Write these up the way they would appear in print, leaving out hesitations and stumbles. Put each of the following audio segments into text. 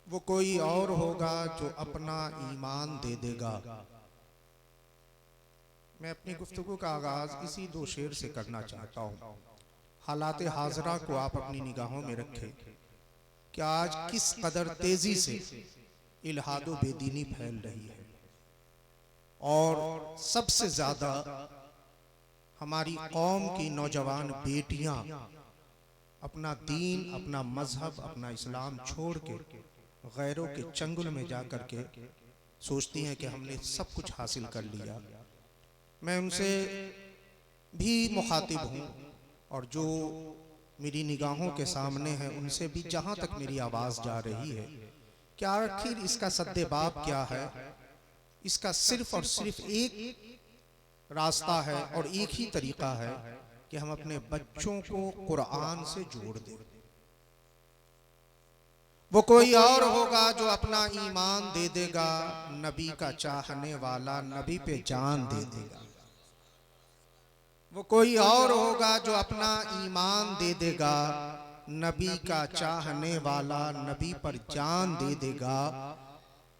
वो कोई और होगा जो अपना ईमान दे देगा। मैं अपनी गुफ्तगू का आगाज इसी दो शेर से करना चाहता हूँ। हालात हाजरा को आप अपनी निगाहों में रखें कि आज किस कदर तेजी से इल्हाद व बेदीनी फैल रही है, और सबसे ज्यादा हमारी कौम की नौजवान बेटियां अपना दीन, अपना मजहब, अपना इस्लाम छोड़ के गैरों के चंगुल में जाकर के सोचती हैं कि हमने सब कुछ हासिल कर लिया। मैं उनसे भी मुखातिब हूँ, और जो मेरी निगाहों के सामने है उनसे भी, जहाँ तक मेरी आवाज़ जा रही है, कि आखिर इसका सद्देबाब क्या है। इसका सिर्फ और सिर्फ एक रास्ता है और एक ही तरीका है कि हम अपने बच्चों को कुरान से जोड़ दें। वो कोई और होगा जो अपना ईमान दे देगा, नबी का चाहने वाला नबी पे जान दे देगा। वो कोई और होगा जो अपना ईमान दे देगा, नबी का चाहने वाला नबी पर जान दे देगा।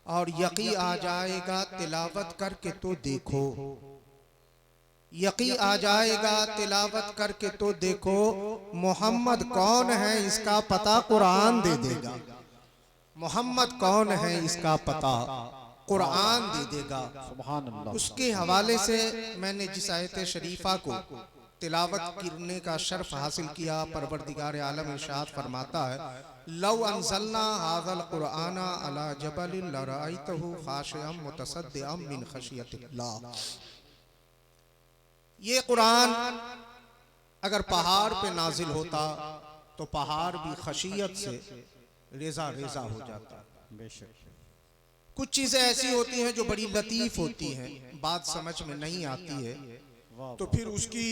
और यकी आ जाएगा तिलावत करके तो देखो, यकी आ जाएगा तिलावत करके तो देखो, मोहम्मद कौन है इसका पता कुरान दे देगा। मोहम्मद कौन है इसका पता कुरान दे देगा। सुभान अल्लाह। उसके हवाले से मैंने जिस आयत शरीफा को तिलावत करने का शर्फ हासिल किया, परवरदिगार आलम इरशाद फरमाता है, लौ अंज़लना हाज़ल कुरआन अला जबलिन लरअयतहु खाशिअम मुतसद्दिअम मिन खशियतिल्लाह। ये कुरान अगर पहाड़ पे नाजिल होता तो पहाड़ भी खशियत से रेजा रेजा हो जाता। बेशक कुछ चीजें ऐसी होती हैं जो बड़ी लतीफ होती हैं, बात समझ में नहीं आती है, तो फिर उसकी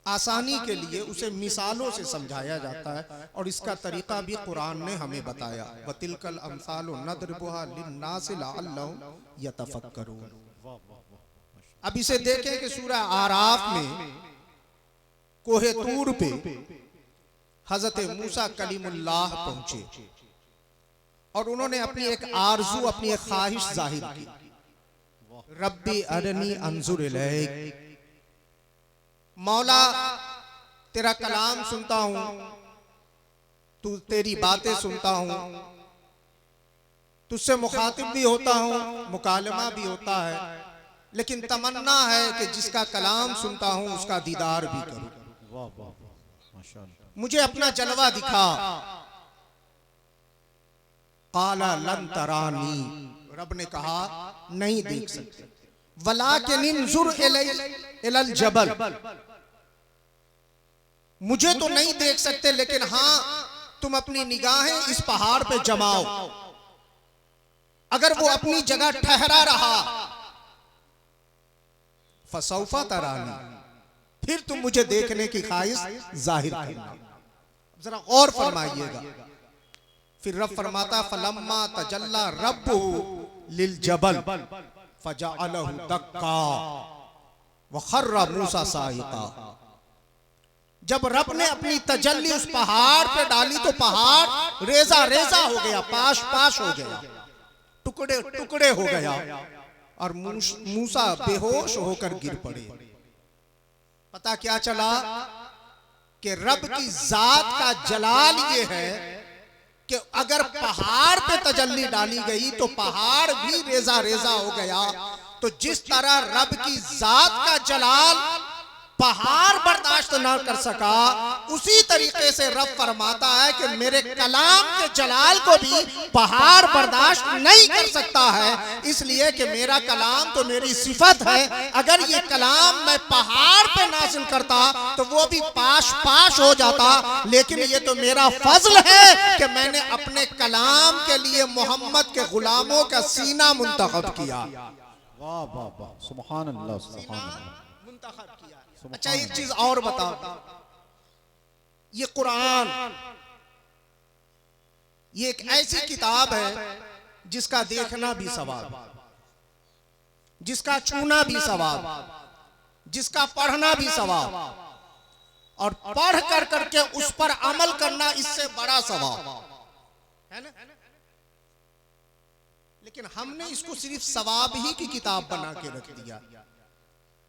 आसानी के लिए उसे मिसालों से समझाया जाता है, और इसका तरीका भी कुरान ने हमें बताया। वतिलकल अमसालु नदरिबुहा लिन्नासि लअल्लहुम यतफक्करून। अब इसे देखें कि सूरह आराफ में कोहे तूर पे हजरत मूसा कलीमुल्लाह पहुंचे, और उन्होंने अपनी एक आरजू, अपनी एक ख्वाहिश जाहिर की, रब्बी अरनी अंजुर इलैक, मौला तेरा कलाम सुनता हूं, तू तेरी बातें सुनता हूं, तुझसे मुखातिब भी होता हूं, मुकालमा भी होता है, लेकिन तमन्ना है कि जिसका कलाम सुनता हूं उसका दीदार भी करूं। मुझे अपना जलवा दिखा। काला लन तरानी, रब ने कहा नहीं देख सकते। वलाकिन इंजुर इलल जबल, मुझे तो नहीं देख सकते, लेकिन हां तुम अपनी निगाहें इस पहाड़ पे जमाओ। अगर वो अपनी जगह ठहरा रहा, फसौफा तरानी, फिर तुम मुझे देखने की ख्वाहिश जाहिर करना। जरा गौर फरमाइएगा। फिर रब फरमाता, फलम्मा तजल्ला रब्बुहु लिल जबल फजअलहु दक्का व खर्रा मूसा साइका। जब रब ने अपनी तजल्ली उस पहाड़ पे डाली तो पहाड़ रेजा रेजा हो गया, पाश पाश हो गया, टुकड़े टुकड़े हो गया, और मूसा बेहोश होकर गिर पड़े। पता क्या चला कि रब की जात का जलाल ये है कि अगर पहाड़ पे तजल्ली डाली गई तो पहाड़ भी रेजा रेजा हो गया। तो जिस तरह रब की जात का जलाल पहाड़ बर्दाश्त ना कर सका, उसी तरीके से रब फरमाता है कि मेरे कलाम के जलाल को भी पहाड़ बर्दाश्त नहीं कर सकता है, इसलिए कि मेरा कलाम तो मेरी सिफत है। अगर ये कलाम मैं पहाड़ पे नाजिल करता तो वो भी पाश पाश हो जाता, लेकिन ये तो मेरा फजल है कि मैंने अपने कलाम के लिए मोहम्मद के गुलामों का सीना मुंतखब किया। वाह वाह वाह, सुभान अल्लाह, सुभान अल्लाह, मुंतखब किया। अच्छा एक चीज और बताओ, ये कुरान ये एक ऐसी किताब है जिसका देखना भी सवाब, जिसका छूना भी सवाब, जिसका पढ़ना भी सवाब, और पढ़ कर करके उस पर अमल करना इससे बड़ा सवाब है ना। लेकिन हमने इसको सिर्फ सवाब ही की किताब बना के रख दिया।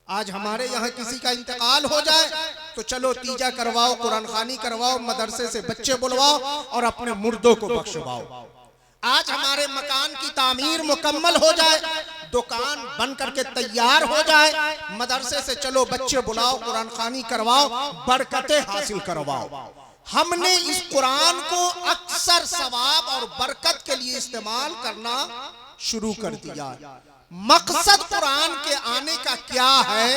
आज हमारे यहाँ किसी का इंतकाल हो जाए तो चलो तीजा करवाओ, कुरान खानी करवाओ, मदरसे से बच्चे बुलवाओ और अपने मुर्दों को बख्शवाओ। आज हमारे मकान की तामीर मुकम्मल हो जाए, दुकान बन करके तैयार हो जाए, मदरसे से चलो बच्चे बुलाओ, कुरान खानी करवाओ, बरकतें हासिल करवाओ। हमने इस कुरान को अक्सर सवाब और बरकत के लिए इस्तेमाल करना शुरू कर दिया। मकसद कुरान के आने का क्या है,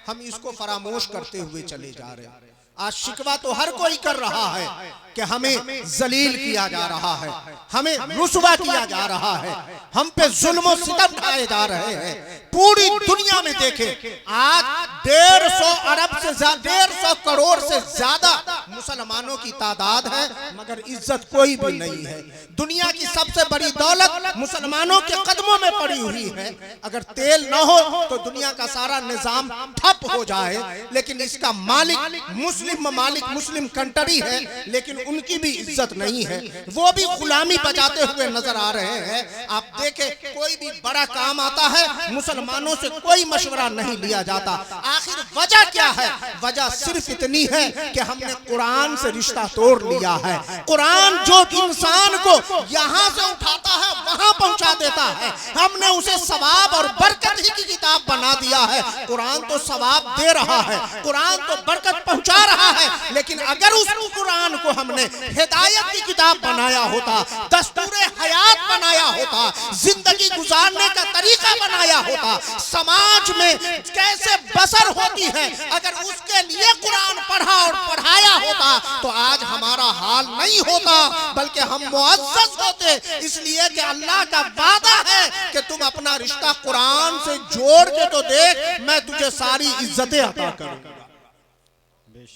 हम इसको फरामोश करते हुए चले जा रहे हैं। आज शिकवा तो हर कोई कर रहा है कि हमें जलील किया जा रहा है, हमें रुसवा किया जा रहा है, हम पे जुल्म सितम ढाए जा रहे हैं। पूरी दुनिया में देखें, आज 150 अरब से 150 करोड़ से ज्यादा मुसलमानों की तादाद है, मगर इज्जत कोई भी नहीं है। दुनिया की सबसे बड़ी दौलत मुसलमानों के कदमों में पड़ी हुई है। अगर तेल न हो तो दुनिया का सारा निजाम ठप हो जाए, लेकिन इसका मालिक मुस्लिम ममालिक, मुस्लिम कंट्री है, लेकिन उनकी भी इज्जत नहीं है, वो भी गुलामी बजाते हुए नजर आ रहे हैं। आप देखें, कोई भी बड़ा काम आता है, मुसलमानों से कोई मशवरा नहीं लिया जाता। आखिर वजह क्या है? वजह सिर्फ इतनी है कि हमने कुरान से रिश्ता तोड़ लिया है। कुरान जो इंसान को यहाँ से उठाता है वहां पहुंचा देता है, हमने उसे सवाब और बरकत ही की किताब बना दिया है। कुरान तो सवाब दे रहा है, कुरान तो बरकत पहुंचा रहा है, लेकिन अगर उस कुरान को हमने हिदायत की किताब बनाया होता, दस्तूरे हयात बनाया होता, जिंदगी गुजारने का तरीका बनाया होता, समाज में कैसे बसर होती है, अगर उसके लिए कुरान पढ़ा और पढ़ाया होता तो आज हमारा हाल नहीं होता, बल्कि हम मुअज़्ज़ज़ होते। इसलिए कि अल्लाह का वादा है कि तुम अपना रिश्ता कुरान से जोड़ के तो देख, मैं तुझे सारी इज्जतें अता करूंगा।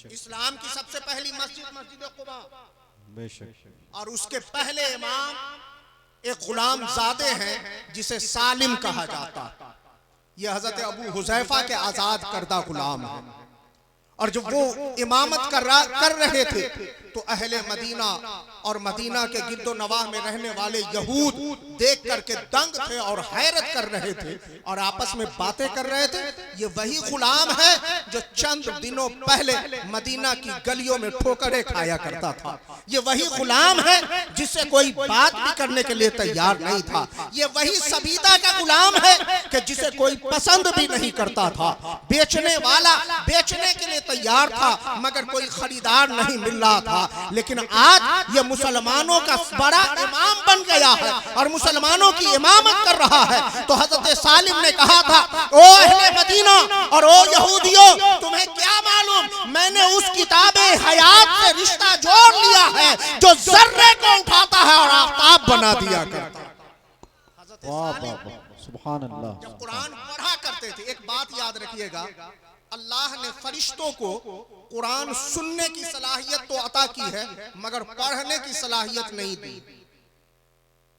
इस्लाम की सबसे पहली मस्जिद मस्जिद कुबा, और उसके पहले इमाम एक गुलाम जादे हैं जिसे सालिम कहा जाता। यह हजरत अबू हुज़ैफा के आजाद करदा गुलाम है। और जब वो इमामत कर रहे थे तो अहले मदीना और मदीना के गिरदो नवाह में रहने वाले यहूद देख करके दंग थे और हैरत कर रहे थे और आपस में बातें कर रहे थे। ये वही गुलाम है जो चंद दिनों पहले मदीना की गलियों में ठोकरें खाया करता था। ये वही गुलाम है जिससे कोई बात भी करने के लिए तैयार नहीं था। ये वही सबीदा का गुलाम है कि जिसे कोई पसंद भी नहीं करता था। बेचने वाला बेचने के लिए तैयार था, मगर कोई खरीदार नहीं मिल रहा था। लेकिन आज ये मुसलमानों का बड़ा इमाम बन गया है और मुसलमानों की इमामत कर रहा है। तो हजरत सालिम ने कहा था, ओ अहले मदीना और ओ यहूदियों, तुम्हें क्या मालूम, मैंने उस किताबे हयात से रिश्ता जोड़ लिया है जो जर्रे को उठाता है और आफताब बना दिया करता है। सुभान अल्लाह। जब कुरान पढ़ा करते थे, एक बात याद रखिएगा, अल्लाह ने फरिश्तों को कुरान सुनने की सलाहियत तो अता की है, मगर पढ़ने की सलाहियत नहीं दी।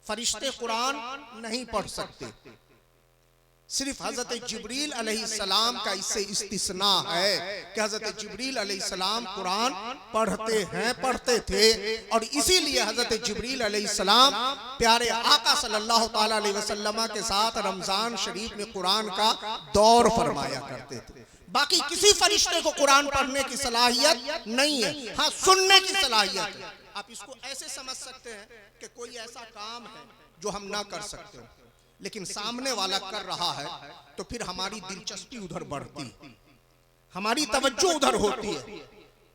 फरिश्ते कुरान नहीं पढ़ सकते, सिर्फ हजरत जिब्रील अलैहिस्सलाम का इससे इस्तिस्ना है कि हजरत जिब्रील अलैहिस्सलाम कुरान पढ़ते थे। और इसीलिए हजरत जिब्रील अलैहिस्सलाम प्यारे आका सल्लल्लाहु ताला अलैहि वसल्लम के साथ रमजान शरीफ में कुरान का दौर फरमाया करते थे। बाकी किसी फरिश्ते को कुरान पढ़ने की सलाहियत नहीं है, हाँ सुनने की सलाहियत है। आप इसको ऐसे समझ सकते हैं कि कोई ऐसा काम है जो हम ना कर सकते हो, लेकिन सामने वाला कर रहा है तो फिर हमारी दिलचस्पी उधर बढ़ती, हमारी तवज्जो उधर होती है।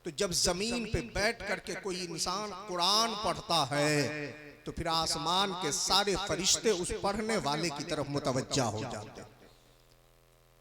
तो जब जमीन पे बैठ करके कोई इंसान कुरान पढ़ता है तो फिर आसमान के सारे फरिश्ते उस पढ़ने वाले की तरफ मुतवज्जा हो जाते हैं।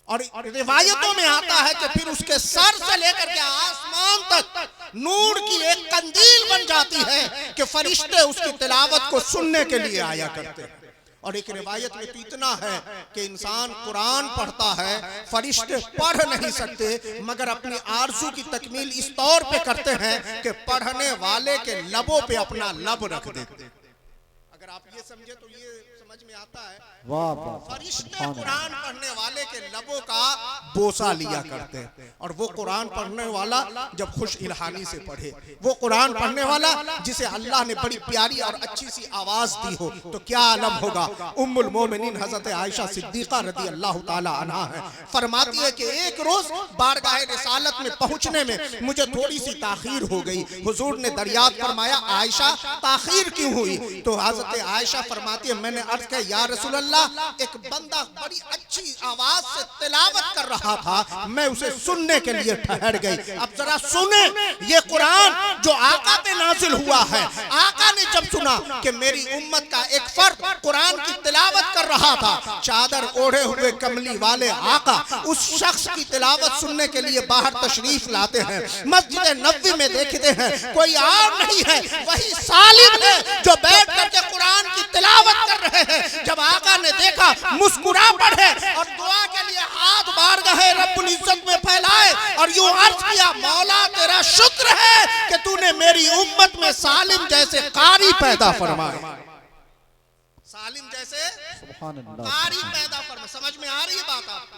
और रिवायतों में आता है कि फिर उसके सर से लेकर के आसमान तक नूर की एक कंदील बन जाती है कि फरिश्ते उसकी तिलावत को सुनने के लिए आया करते हैं। और एक रिवायत में तो इतना है कि इंसान कुरान पढ़ता है, फरिश्ते पढ़ नहीं सकते, मगर अपनी आरज़ू की तकमील इस तौर पे करते हैं कि पढ़ने वाले के लबों पे अपना लब रख देते। अगर अगर आप ये समझे तो ये समझ में आता है, वाह वाह फरिश्ते सुभान कुरान पढ़ने वाले के लबों का बोसा लिया करते हैं। और वो कुरान पढ़ने वाला जब खुश इल्हानी से पढ़े, वो कुरान पढ़ने वाला जिसे अल्लाह ने बड़ी प्यारी और अच्छी सी आवाज दी हो, तो क्या आलम होगा। उम्मुल मोमिनीन हजरत आयशा सिद्दीका रदी अल्लाह ताला अन्हा है, फरमाती है कि एक रोज बारगाह रिसालत में पहुंचने में मुझे थोड़ी सी ताखीर हो गई। हुजूर ने दरियात फरमाया, आयशा ताखीर क्यों हुई? तो हजरत आयशा फरमाती है, मैंने अर्ज किया, या रसूल अल्लाह, एक बंदा बड़ी अच्छी आवाज से तिलावत कर रहा था, मैं उसे सुनने के लिए ठहर गई। अब जरा सुने ये कुरान जो आका पे नाजिल हुआ है। आका ने जब सुना कि मेरी उम्मत का एक फर्द कुरान की तिलावत कर रहा था, चादर ओढ़े हुए कमली वाले आका उस शख्स की तिलावत सुनने के लिए बाहर तशरीफ लाते हैं। मस्जिद नबवी में देखते हैं कोई और नहीं है, वही सालिम है जो बैठ करके कुरान की तिलावत कर रहे हैं। जब आका ने देखा, मुस्कुरा पड़े और दुआ के लिए हाथ बारगाह रब्बुल इज्जत में फैलाए और यूं अर्ज किया, मौला तेरा शुक्र है कि तूने मेरी उम्मत में सालिम जैसे कारी पैदा फरमाए। सालिम जैसे सुभान अल्लाह कारी पैदा फरमाए। समझ में आ रही है बात आपको?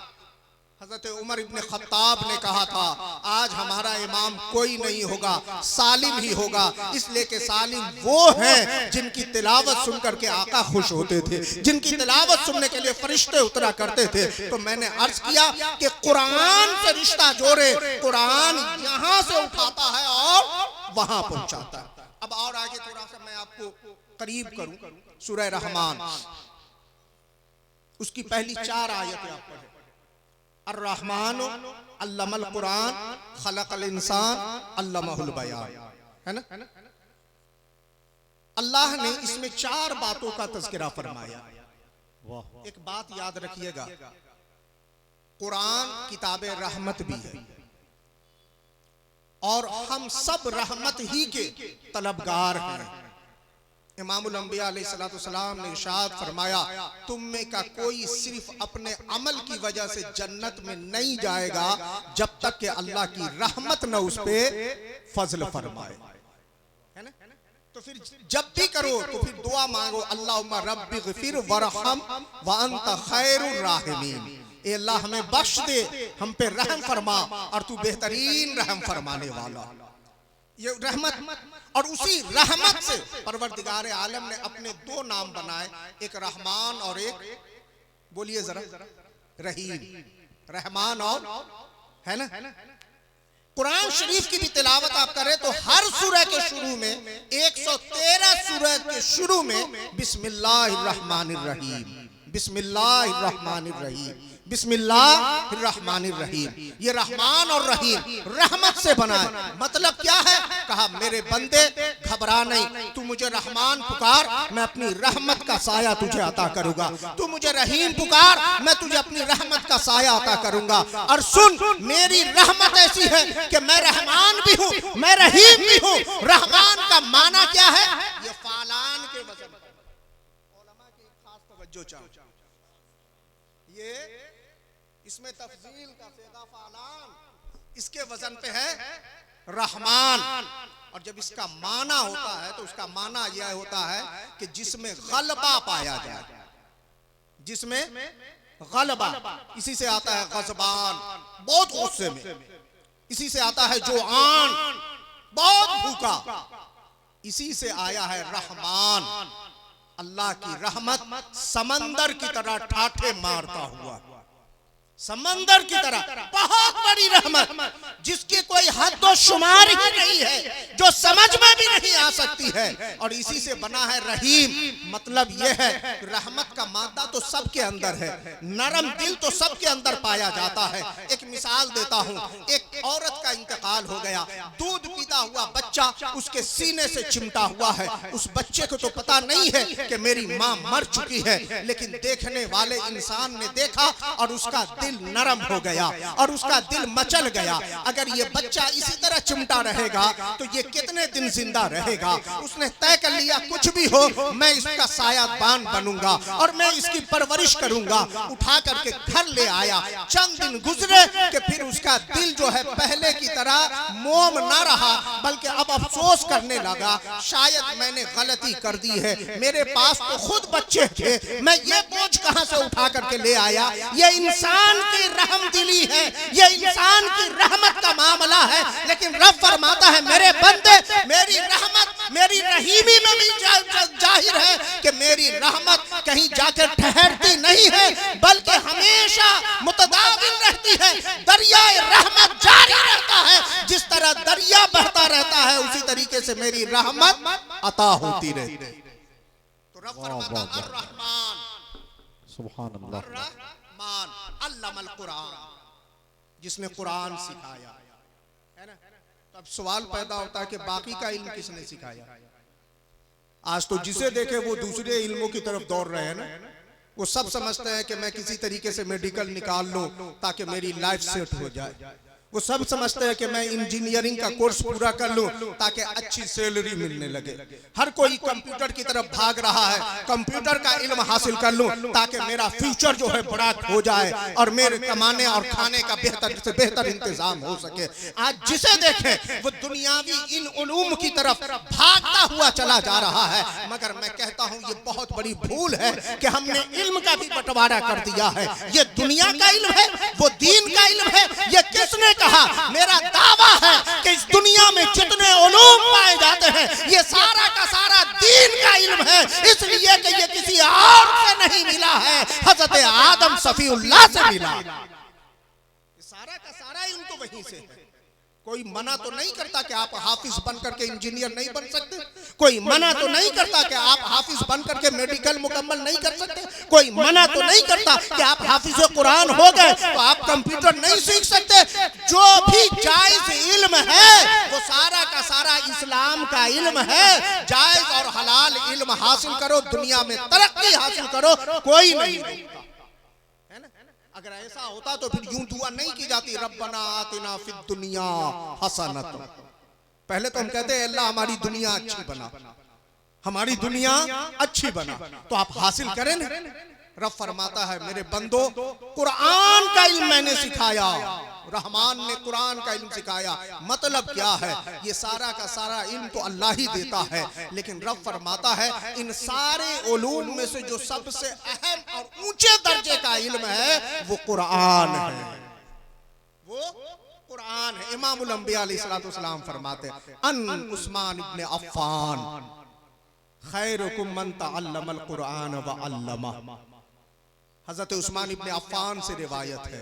हजरत उमर इब्ने खत्ताब ने कहा था, आज हमारा इमाम कोई नहीं होगा, सालिम ही होगा, इसलिए कि सालिम वो हैं जिनकी तिलावत सुनकर के आका खुश होते थे, जिनकी तिलावत सुनने के लिए फरिश्ते उतरा करते थे। तो मैंने अर्ज किया कि कुरान से रिश्ता जोड़े, कुरान यहाँ से उठाता है और वहां पहुंचाता है। अब और आगे थोड़ा सा मैं आपको करीब करूं, सूरह रहमान उसकी पहली 4 आयतें आप पढ़ें। अर्रहमान अल्लमल कुरान खलकल इंसान अल्लमहुल बयान, है ना? अल्लाह ने इसमें 4 बातों का तज़किरा फरमाया। वाह एक बात याद रखिएगा, कुरान किताब रहमत भी है और हम सब रहमत ही के तलबगार हैं। इमामुल अंबिया अलैहिस्सलाम ने इरशाद फरमाया, तुम में का कोई सिर्फ अपने अमल की वजह से जन्नत में नहीं जाएगा जब तक कि अल्लाह की रहमत न उस पे फजल फरमाए, है ना? तो फिर जब भी करो तो फिर दुआ मांगो, अल्लाहुम्मा रब्बिग़फिर वरहम व अंत खैरुर राहिमीन। ए अल्लाह हमें बख्श दे, हम पे रहम फरमा और तू बेहतरीन रहम फरमाने वाला। ये रहमत, और उसी रहमत से परवरदिगार आलम ने अपने 2 नाम बनाए, एक रहमान और एक, बोलिए जरा, रहीम। रहमान और, है ना? कुरान शरीफ की भी तिलावत आप करें तो हर सूरह के शुरू में, 113 सूरह के शुरू में बिस्मिल्लाहिर्रहमानिर्रहीम, बिस्मिल्लाहिर्रहमानिर्रहीम, बिस्मिल्लाहिर्रहमानिर्रहीम। ये रहमान और रहीम रहमत से बना है। मतलब क्या है? कहा, मेरे बंदे घबरा नहीं, तू मुझे रहमान पुकार, मैं अपनी रहमत का साया तुझे अता करूंगा। तू मुझे रहीम पुकार, मैं तुझे अपनी रहमत का साया अता करूंगा। और सुन, मेरी रहमत ऐसी है कि मैं रहमान भी हूँ, मैं रहीम भी हूँ। रहमान का माना क्या है? ये फालान के वजन पर उलमा की खास तवज्जो चाहो, ये इसमें तफजील का सेगा फालान, इसके वजन पे है रहमान। और जब इसका माना होता है तो उसका माना यह होता है कि जिसमें गलबा पाया जाए, जिसमें गलबा। इसी से आता है गज़बान, बहुत गुस्से में। इसी से आता है जोआन, बहुत भूखा। इसी से आया है रहमान, अल्लाह की रहमत समंदर की तरह ठाठे मारता हुआ, समंदर की तरह बहुत बड़ी रहमत जिसकी कोई हद और शुमार ही नहीं है, जो समझ में भी नहीं आ सकती है। और इसी से बना है रहीम। मतलब यह है, रहमत का मादा तो सबके अंदर है, नरम दिल तो सबके अंदर पाया जाता है। एक मिसाल देता हूँ, एक औरत का इंतकाल हो गया, दूध पीता हुआ बच्चा उसके सीने से चिमटा हुआ है। उस बच्चे को तो पता नहीं है कि मेरी माँ मर चुकी है, लेकिन देखने वाले इंसान ने देखा और उसका दिल दिल नरम हो गया और उसका दिल मचल गया। अगर ये बच्चा इसी तरह चिमटा रहेगा तो ये कितने दिन जिंदा रहेगा। उसने तय कर लिया कुछ भी हो मैं इसका सायाबान बनूंगा और मैं इसकी परवरिश करूंगा। उठा करके घर ले आया। चंद दिन गुजरे कि फिर उसका दिल जो है पहले की तरह मोम ना रहा, बल्कि अब अफसोस करने लगा शायद मैंने गलती कर दी है। मेरे पास तो खुद बच्चे थे, मैं ये बोझ कहां से उठा करके ले आया। ये इंसान की रहमदिली है, ये इंसान की रहमत का मामला है। लेकिन रब फरमाता है मेरे बंदे, मेरी रहमत मेरी रहीमी में भी जाहिर है कि मेरी रहमत कहीं जाकर ठहरती नहीं है, बल्कि हमेशा मुतदाविल रहती है। दरियाए रहमत जारी रहता है। जिस तरह दरिया बहता रहता है उसी तरीके से मेरी रहमत अता होती रहती है। तो रब फरमाता अर्रहमान, सुभान अल्लाह, अर्रहमान अल्लमल कुरान, जिसने कुरान सिखाया है ना। तो अब सवाल पैदा होता है कि बाकी का इल्म किसने सिखाया। आज तो जिसे देखे वो दूसरे इल्मों की तरफ दौड़ रहे हैं ना। वो सब समझते हैं कि मैं किसी तरीके से मेडिकल निकाल लूं ताकि मेरी लाइफ सेट हो जाए। वो सब समझते हैं कि मैं इंजीनियरिंग का कोर्स पूरा कर लूं ताकि अच्छी सैलरी मिलने लगे। हर कोई कंप्यूटर की तरफ भाग रहा है, कंप्यूटर का इल्म हासिल कर लूं ताकि मेरा फ्यूचर जो है बड़ा हो जाए और मेरे कमाने और खाने का बेहतर से बेहतर इंतजाम हो सके। आज जिसे देखें वो दुनियावी इन उलूम की तरफ भागता हुआ चला जा रहा है। मगर मैं कहता हूं ये बहुत बड़ी भूल है कि हमने इल्म का भी बंटवारा कर दिया है। ये दुनिया का इल्म है, वो दीन का इल्म है। ये किसने कहा? मेरा दावा है कि इस दुनिया में जितने उलूम पाए जाते हैं ये सारा का सारा दीन का इल्म है, इसलिए कि ये किसी और से नहीं मिला है, हजरत आदम सफीउल्लाह से मिला। सारा का सारा इल्म तो वहीं से है। कोई मना तो नहीं करता कि आप हाफिज बन करके इंजीनियर नहीं बन सकते। कोई मना तो नहीं करता कि आप हाफिज बन करके मेडिकल मुकम्मल नहीं कर सकते। कोई मना तो नहीं करता कि आप हाफिज कुरान हो गए तो आप कंप्यूटर नहीं सीख सकते। जो भी जायज इल्म है वो सारा का सारा इस्लाम का इल्म है। जायज और हलाल इल्म हासिल करो, दुनिया में तरक्की हासिल करो, कोई नहीं रोकता है ना। अगर ऐसा होता तो फिर यूं दुआ नहीं की जाती रब्बना आतिना फिद दुनिया हसनत। पहले तो हम कहते हैं अल्लाह हमारी दुनिया अच्छी बना, हमारी दुनिया अच्छी बना। तो आप हासिल करें ना। रब फरमाता है मेरे बंदो कुरान का इल्म मैंने सिखाया, रहमान ने कुरान का इल्म सिखाया। मतलब क्या है? ये सारा का सारा इल्म तो अल्लाह ही देता है, लेकिन रब फरमाता है इन सारे उलूम में से जो सबसे अहम और ऊंचे दर्जे का इल्म है वो कुरान है, वो कुरान है। इमामुल अंबिया अलैहिस्सलाम फरमाते हैं अन उस्मान इब्न अफ़्फ़ान खैरुकुम मन तअल्लमल कुरान व अल्लमा। हजरत उस्मान इब्न अफ़्फ़ान से रिवायत है,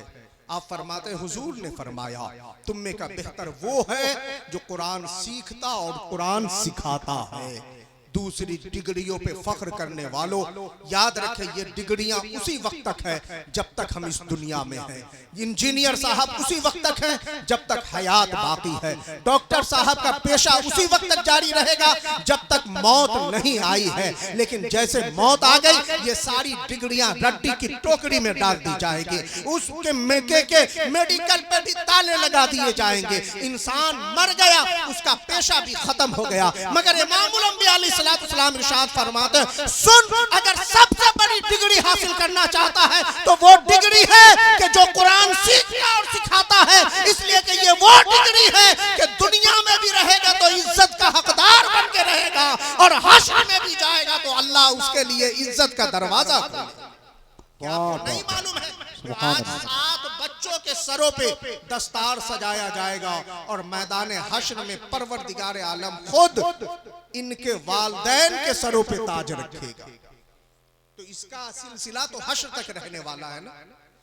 आप फरमाते हुजूर ने फरमाया तुम में का बेहतर वो है जो कुरान सीखता और कुरान सिखाता है। दूसरी डिग्रियों पे फख्र करने वालों, याद रखें ये डिग्रियां उसी वक्त तक है जब तक हम इस दुनिया में हैं। इंजीनियर साहब उसी वक्त तक हैं जब तक हयात बाकी है। डॉक्टर साहब का पेशा उसी वक्त तक जारी रहेगा जब तक मौत नहीं आई है। लेकिन जैसे मौत आ गई ये सारी डिग्रियां रड्डी की टोकरी में डाल दी जाएगी, उसके मेडिकल पे भी ताले लगा दिए जाएंगे। इंसान मर गया, उसका पेशा भी खत्म हो गया। मगर इमामुल अंबिया अलैहिस्सलाम इरशाद फरमाते सुन, अगर सबसे बड़ी डिग्री हासिल करना चाहता है तो वो डिग्री है कि जो कुरान सीखता और सिखाता है। इसलिए कि ये वो डिग्री है कि दुनिया में भी रहेगा तो इज्जत का हकदार बन के रहेगा और हश्र में भी जाएगा तो अल्लाह उसके लिए इज्जत का दरवाजा खोलेगा। क्या आपको नहीं मालूम है? आज 7 बच्चों के सरों पे दस्तार सजाया जाएगा और मैदान हश्र में परवरदिगार आलम खुद इनके वालिदैन के सरों पे ताज रखेगा। तो इसका सिलसिला तो हश्र तक रहने वाला है ना।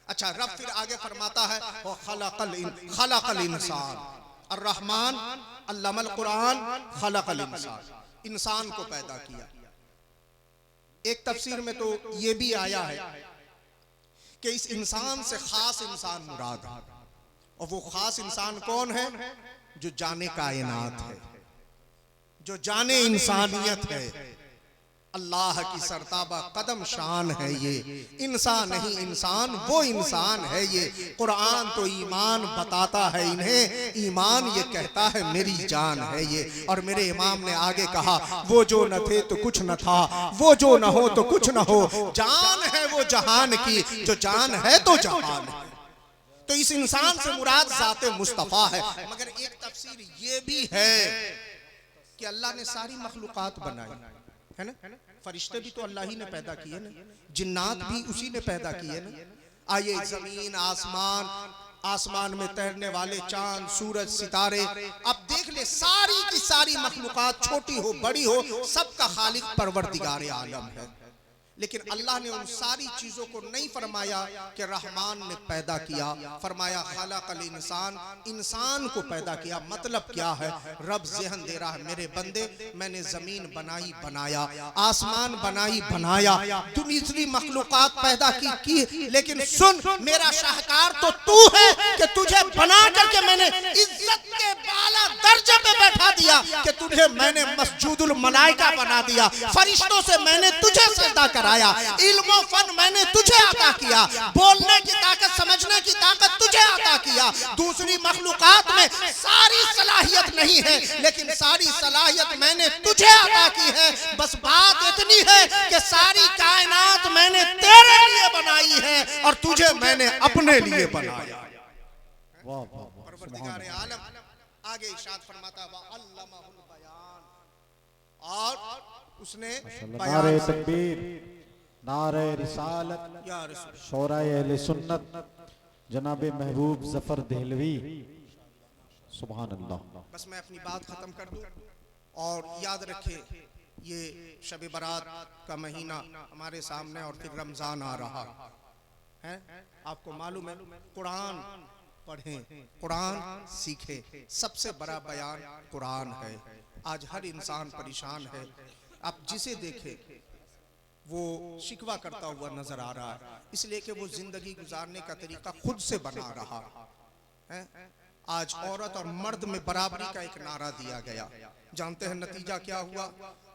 अच्छा, रब फिर आगे फरमाता है खलक़ल इंसान अर्रहमान अल्लमल कुरान खलक़ल इंसान, इंसान को पैदा किया। एक तफसीर में तो ये भी आया है कि इस इंसान से खास इंसान मुराद है, और वो खास इंसान कौन है? जो जाने कायनात है, जो जाने इंसानियत है। अल्लाह की सरताबा कदम शान है ये, इंसान नहीं इंसान वो इंसान है ये। कुरान तो ईमान बताता है इन्हें, ईमान ये कहता है मेरी जान है ये। और मेरे इमाम ने आगे कहा, वो जो न थे तो कुछ न था, वो जो न हो तो कुछ न हो, जान है वो जहान की, जो जान है तो जहान है। तो इस इंसान से मुराद ज़ाते मुस्तफ़ा है। मगर एक तफसीर ये भी है कि अल्लाह ने सारी मखलूकात बनाई है ना, फरिश्ते भी तो अल्लाह ही ने पैदा किए ना, जिन्नात भी उसी ने पैदा किए ना। आइए जमीन आसमान, आसमान में तैरने वाले चांद सूरज सितारे, अब देख ले सारी की सारी मखलूकात, छोटी हो बड़ी हो, सबका खालिक परवरदिगार आलम है। लेकिन अल्लाह ने उन सारी चीजों को नहीं फरमाया कि रहमान ने पैदा किया, फरमाया खलक़ल इंसान, इंसान को पैदा किया। मतलब क्या है? रब ज़हन दे रहा है, मेरे बंदे मैंने जमीन बनाई बनाया, आसमान बनाई बनाया, दूसरी मखलूकात पैदा की, लेकिन सुन मेरा शाहकार तो तू है कि तुझे बना करके मैंने इज्जत के बाला दर्जे पे बैठा दिया, कि तुझे मैंने मस्जूदुल मलाइका बना दिया, फरिश्तों से मैंने तुझे सजदा कराया, इल्म फन मैंने तुझे अता किया, बोलने की ताकत समझने की ताकत तुझे अता किया। दूसरी मखलूकात में सारी सलाहियत नहीं है, लेकिन सारी सलाहियत मैंने तुझे अता की है। बस बात इतनी है कि सारी कायनात मैंने तेरे लिए बनाई है और तुझे मैंने अपने लिए बनाया। परवरदिगार आलम आगे इरशाद फरमाता है, वअल्लमहुल बयान, और उसने नारे तकबीर, नारे रिसालत, शोराए अहले सुन्नत, जनाबे महबूब जफर देहलवी, सुभान अल्लाह। बस मैं अपनी बात खत्म कर दूं और याद रखे ये शब बारात का महीना हमारे सामने और फिर रमजान आ रहा है। आपको मालूम है, कुरान पढ़ें, कुरान सीखें, सबसे बड़ा बयान कुरान है। आज हर इंसान परेशान है, आप जिसे देखें वो शिकवा करता हुआ नजर आ रहा है, इसलिए कि वो जिंदगी गुजारने का तरीका खुद से बना रहा है। आज औरत और मर्द में बराबरी का एक नारा दिया गया। जानते हैं नतीजा क्या हुआ?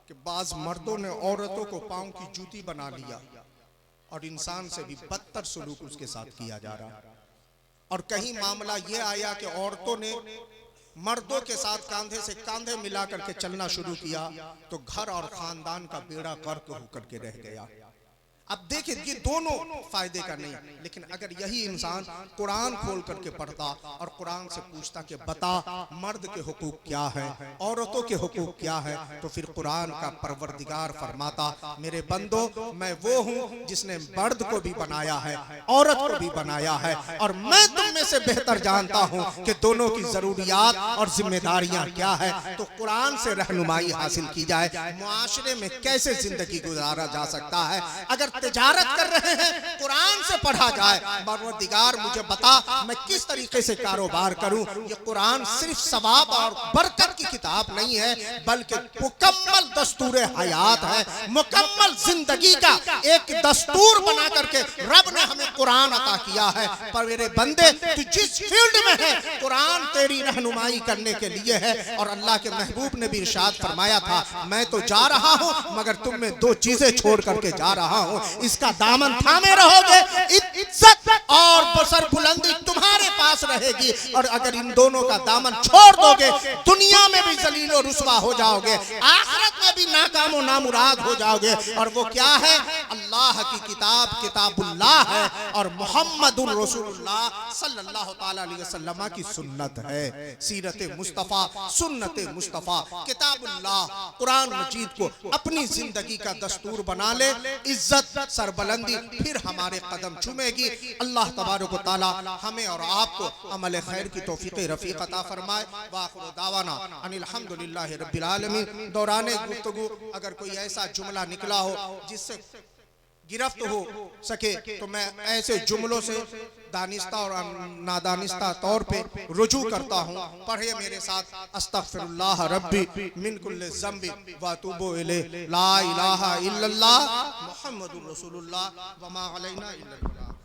कि बाज मर्दों ने औरतों को पांव की जूती बना लिया और इंसान से भी बदतर सलूक उसके साथ किया जा रहा। और कहीं मामला ये आया कि औरतों ने मर्दों के साथ कांधे से कांधे मिला करके चलना शुरू किया, तो घर और खानदान का बेड़ा गर्क होकर के रह गया। अब देखिए, ये दोनों फायदे का नहीं, लेकिन अगर यही इंसान कुरान खोल करके पढ़ता और कुरान से पूछता कि बता मर्द के हुकूक क्या है, औरतों के हुकूक क्या है, तो फिर कुरान का परवरदिगार फरमाता, मेरे बंदो मैं वो हूँ जिसने मर्द को भी बनाया है, औरत को भी बनाया है, और मैं तुम में से बेहतर जानता हूँ कि दोनों की जरूरियात और जिम्मेदारियाँ क्या है। तो कुरान से रहनुमाई हासिल की जाए, मुआशरे में कैसे जिंदगी गुजारा जा सकता है। अगर तिजारत कर रहे हैं, कुरान से पढ़ा जाए, परवरदिगार मुझे बता मैं किस तरीके से कारोबार करूं। ये कुरान सिर्फ सवाब और बरकत की किताब नहीं है, बल्कि मुकम्मल दस्तूर हयात है, मुकम्मल जिंदगी का एक दस्तूर बना करके रब ने हमें कुरान अता किया है। पर मेरे बंदे, तू जिस फील्ड में है, कुरान तेरी रहनुमाई करने के लिए है। और अल्लाह के महबूब ने भी इरशाद फरमाया था, मैं तो जा रहा हूं मगर तुम में दो चीजें छोड़ करके जा रहा हूं, इसका दामन थामे रहोगे, इज्जत और बसर बुलंदी तुम्हारे पास रहेगी, और अगर इन दोनों का दामन छोड़ दोगे, दुनिया में भी जलील और रुसवा हो जाओगे, आखिरत में भी नाकाम और नामुराद हो जाओगे। और वो क्या है? अल्लाह की किताब किताबुल्लाह है और मुहम्मदुर रसूलुल्लाह सल्लल्लाहु ताला अलैहि वसल्लम की सुन्नत है। सीरत मुस्तफ़ा, सुन्नत मुस्तफ़ा, किताबुल्लाह, कुरान मजीद को अपनी जिंदगी का दस्तूर बना ले, इज्जत सरबलंदी फिर हमारे कदम चूमेगी। अल्लाह तबारक व तआला हमें और आपको अमल खैर की तौफीक रफीक अता फरमाए। वाखिर दावाना अनिल हम्दुलिल्लाहि रब्बिल आलमीन। दौराने गुफ्तगू अगर कोई ऐसा जुमला निकला हो जिससे गिरफ्त हो सके, तो मैं ऐसे जुमलों से दानिस्ता और नादानिस्ता तौर पे रुजू करता हूँ। पढ़िए मेरे साथ, अस्तगफिरुल्लाह रब्बी मिन कुल्लि ज़ंबि व अतूबु इलैहि, ला इलाहा इल्लल्लाह मुहम्मदुर रसूलुल्लाह व मा अलैना इल्लल बलाग।